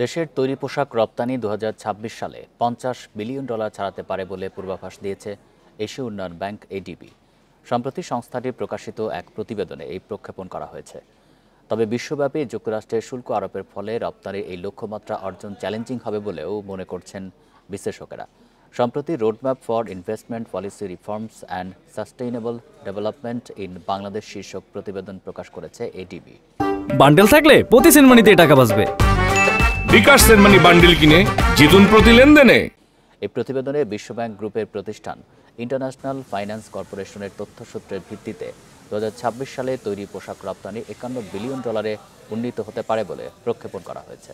দেশের তৈরি পোশাক রপ্তানি ২০২৬ সালে $৫০ বিলিয়ন ছাড়াতে পারে বলে পূর্বাভাস দিয়েছে এশীয় উন্নয়ন ব্যাংক এডিবি। সম্প্রতি সংস্থাটির প্রকাশিত এক প্রতিবেদনে এই প্রক্ষেপণ করা হয়েছে। তবে বিশ্বব্যাপী যুক্তরাষ্ট্রের শুল্ক আরোপের ফলে রপ্তানির এই লক্ষ্যমাত্রা অর্জন চ্যালেঞ্জিং হবে বলেও মনে করছেন বিশ্লেষকেরা। সম্প্রতি roadmap for investment policy reforms and sustainable development in Bangladesh শীর্ষক প্রতিবেদন প্রকাশ করেছে এডিবি। বান্ডেল থাকলে প্রতি সেনমানিতে টাকা বাঁচবে। বিকাশ সেনমানি বান্ডেল কিনে জিতুন প্রতি লেনদেনে। এই প্রতিবেদনে বিশ্বব্যাংক গ্রুপের প্রতিষ্ঠান ইন্টারন্যাশনাল ফাইন্যান্স কর্পোরেশনের তথ্যসূত্রের ভিত্তিতে ২০২৬ সালে তৈরি পোশাক রপ্তানি $৫১ বিলিয়ন উন্নীত হতে পারে বলে প্রক্ষেপণ করা হয়েছে।